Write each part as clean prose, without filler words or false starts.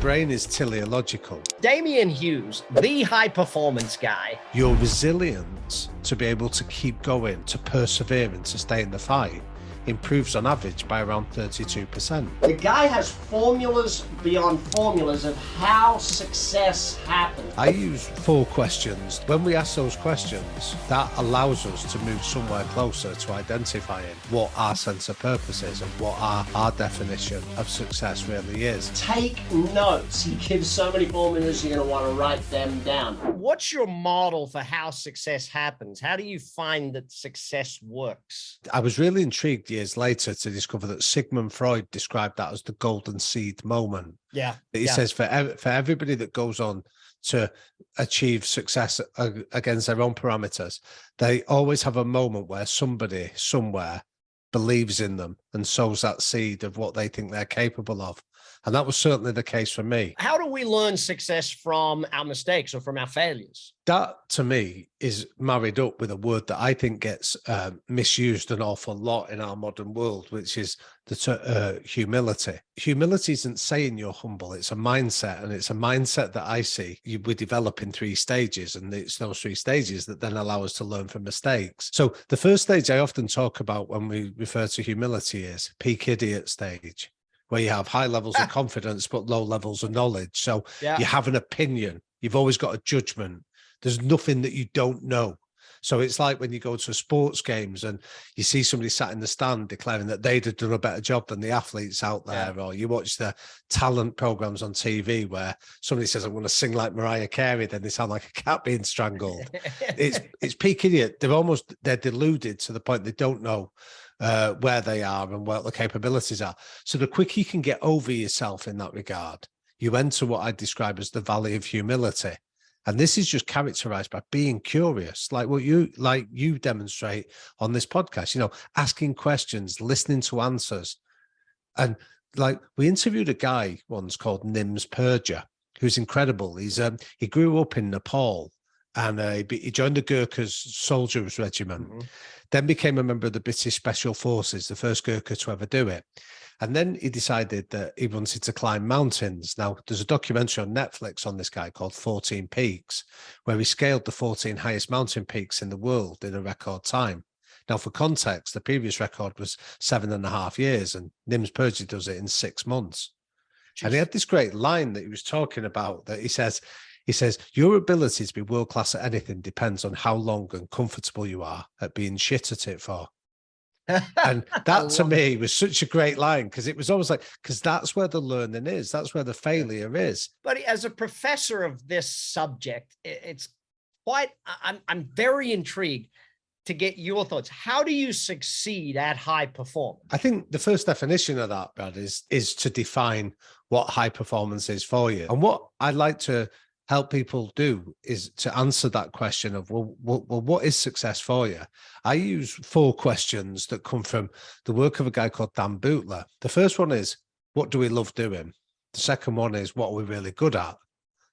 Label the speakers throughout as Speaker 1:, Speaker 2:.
Speaker 1: brain is teleological.
Speaker 2: Damian Hughes, the high performance guy.
Speaker 1: Your resilience to be able to keep going, to persevere and to stay in the fight improves on average by around 32%.
Speaker 2: The guy has formulas beyond formulas of how success happens.
Speaker 1: I use 4 questions. When we ask those questions, that allows us to move somewhere closer to identifying what our sense of purpose is and what our definition of success really is.
Speaker 2: Take notes. He gives so many formulas, you're going to want to write them down. What's your model for how success happens? How do you find that success works?
Speaker 1: I was really intrigued years later to discover that Sigmund Freud described that as the golden seed moment.
Speaker 2: Yeah.
Speaker 1: He says for everybody that goes on to achieve success against their own parameters, they always have a moment where somebody somewhere believes in them and sows that seed of what they think they're capable of. And that was certainly the case for me.
Speaker 2: How do we learn success from our mistakes or from our failures?
Speaker 1: That, to me, is married up with a word that I think gets misused an awful lot in our modern world, which is the humility. Humility isn't saying you're humble. It's a mindset, and it's a mindset that I see we develop in 3 stages, and it's those 3 stages that then allow us to learn from mistakes. So the first stage I often talk about when we refer to humility is peak idiot stage, where you have high levels of confidence but low levels of knowledge. So you have an opinion. You've always got a judgment. There's nothing that you don't know. So it's like when you go to sports games and you see somebody sat in the stand declaring that they'd have done a better job than the athletes out there, or you watch the talent programs on TV where somebody says, I'm going to sing like Mariah Carey, then they sound like a cat being strangled. It's peak idiot. They're deluded to the point they don't know where they are and what the capabilities are. So the quicker you can get over yourself in that regard, you enter what I describe as the valley of humility. And this is just characterized by being curious, like what you demonstrate on this podcast, asking questions, listening to answers. And like we interviewed a guy once called Nims Purja, who's incredible. He grew up in Nepal, and he joined the Gurkhas soldiers regiment, then became a member of the British Special Forces, the first Gurkha to ever do it. And then he decided that he wanted to climb mountains. Now, there's a documentary on Netflix on this guy called 14 Peaks, where he scaled the 14 highest mountain peaks in the world in a record time. Now, for context, the previous record was 7.5 years, and Nims Purja does it in 6 months. Jeez. And he had this great line that he was talking about that he says, your ability to be world-class at anything depends on how long and comfortable you are at being shit at it for. And that to me was such a great line, because it was always like, because that's where the learning is. That's where the failure is.
Speaker 2: But as a professor of this subject, it's quite, I'm very intrigued to get your thoughts. How do you succeed at high performance?
Speaker 1: I think the first definition of that, Brad, is to define what high performance is for you. And what I'd like to help people do is to answer that question of, well, what is success for you? I use 4 questions that come from the work of a guy called Dan Bootler. The first one is, what do we love doing? The second one is, what are we really good at?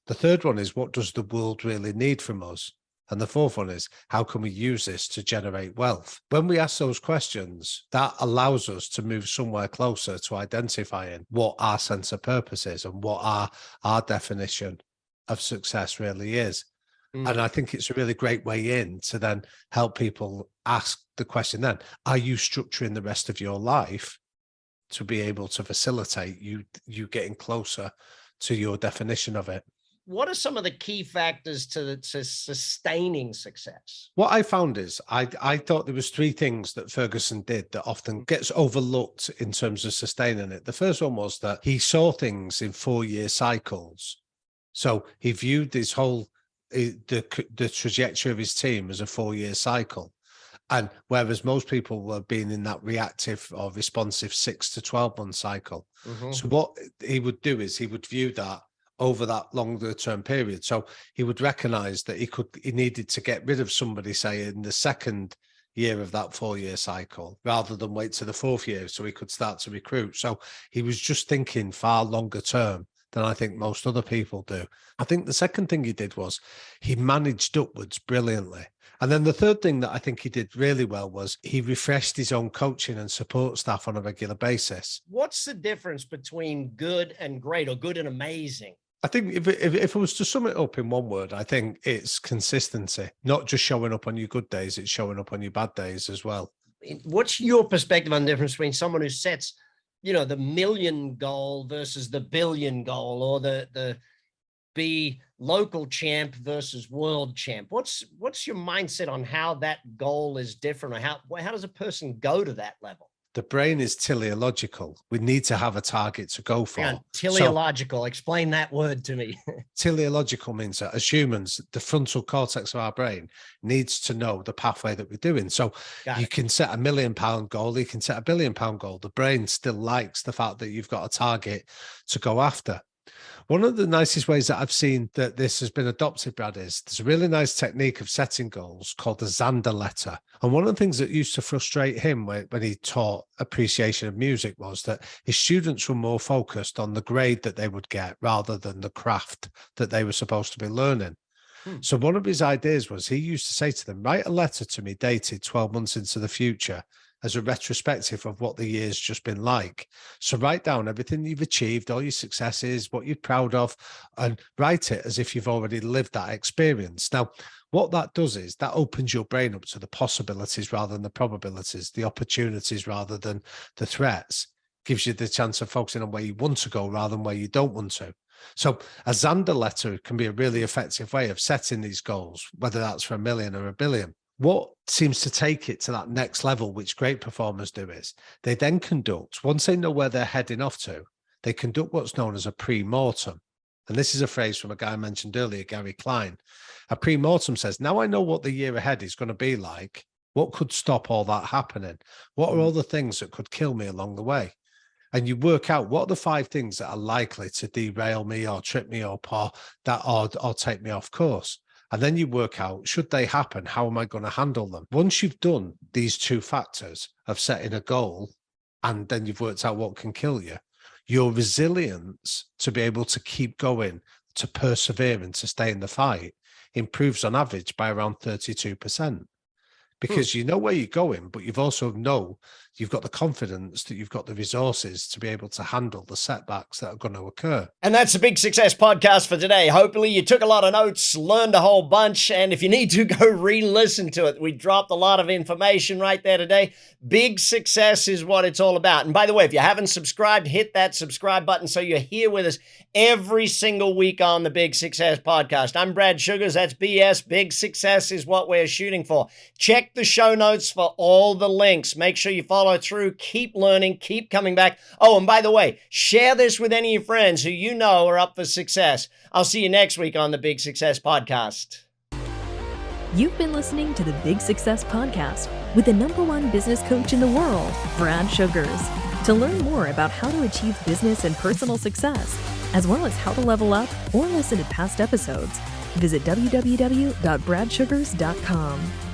Speaker 1: The third one is, what does the world really need from us? And the fourth one is, how can we use this to generate wealth? When we ask those questions, that allows us to move somewhere closer to identifying what our sense of purpose is and what our definition of success really is. And I think it's a really great way in to then help people ask the question then, are you structuring the rest of your life to be able to facilitate you getting closer to your definition of it?
Speaker 2: What are some of the key factors to sustaining success?
Speaker 1: What I found is I thought there was 3 things that Ferguson did that often gets overlooked in terms of sustaining it. The first one was that he saw things in 4-year cycles. So he viewed this whole, the trajectory of his team as a 4-year cycle. And whereas most people were being in that reactive or responsive 6 to 12 month cycle. So what he would do is he would view that over that longer term period. So he would recognize that he needed to get rid of somebody, say, in the 2nd year of that 4-year cycle, rather than wait to the 4th year so he could start to recruit. So he was just thinking far longer term than I think most other people do. I think the second thing he did was he managed upwards brilliantly. And then the third thing that I think he did really well was he refreshed his own coaching and support staff on a regular basis.
Speaker 2: What's the difference between good and great, or good and amazing?
Speaker 1: I think if I was to sum it up in one word, I think it's consistency, not just showing up on your good days, it's showing up on your bad days as well.
Speaker 2: What's your perspective on the difference between someone who sets, the 1 million goal versus the 1 billion goal, or the be local champ versus world champ? What's your mindset on how that goal is different, or how does a person go to that level?
Speaker 1: The brain is teleological. We need to have a target to go for.
Speaker 2: Teleological. Explain that word to me.
Speaker 1: Teleological means that as humans, the frontal cortex of our brain needs to know the pathway that we're doing. So you can set a £1 million goal, you can set a £1 billion goal. The brain still likes the fact that you've got a target to go after. One of the nicest ways that I've seen that this has been adopted, Brad, is there's a really nice technique of setting goals called the Zander letter. And one of the things that used to frustrate him when he taught appreciation of music was that his students were more focused on the grade that they would get rather than the craft that they were supposed to be learning. So one of his ideas was he used to say to them, write a letter to me dated 12 months into the future as a retrospective of what the year's just been like. So write down everything you've achieved, all your successes, what you're proud of, and write it as if you've already lived that experience. Now, what that does is that opens your brain up to the possibilities rather than the probabilities, the opportunities rather than the threats. Gives you the chance of focusing on where you want to go rather than where you don't want to. So a Zander letter can be a really effective way of setting these goals, whether that's for 1 million or 1 billion. What seems to take it to that next level, which great performers do, is they then conduct, once they know where they're heading off to, they conduct what's known as a premortem. And this is a phrase from a guy I mentioned earlier, Gary Klein. A premortem says, now I know what the year ahead is going to be like. What could stop all that happening? What are all the things that could kill me along the way? And you work out what are the 5 things that are likely to derail me or trip me up or take me off course. And then you work out, should they happen, how am I going to handle them? Once you've done these 2 factors of setting a goal, and then you've worked out what can kill you, your resilience to be able to keep going, to persevere and to stay in the fight improves on average by around 32%. Because you know where you're going, but you've also you've got the confidence that you've got the resources to be able to handle the setbacks that are going to occur.
Speaker 2: And that's the Big Success podcast for today. Hopefully you took a lot of notes, learned a whole bunch, and if you need to, go re-listen to it. We dropped a lot of information right there today. Big success is what it's all about. And by the way, if you haven't subscribed, hit that subscribe button so you're here with us every single week on the Big Success podcast. I'm Brad Sugars. That's BS. Big success is what we're shooting for. Check the show notes for all the links. Make sure you follow through, keep learning, keep coming back. Oh, and by the way, share this with any of your friends who you know are up for success. I'll see you next week on the Big Success podcast.
Speaker 3: You've been listening to the Big Success podcast with the #1 business coach in the world, Brad Sugars. To learn more about how to achieve business and personal success, as well as how to level up or listen to past episodes, visit www.bradsugars.com.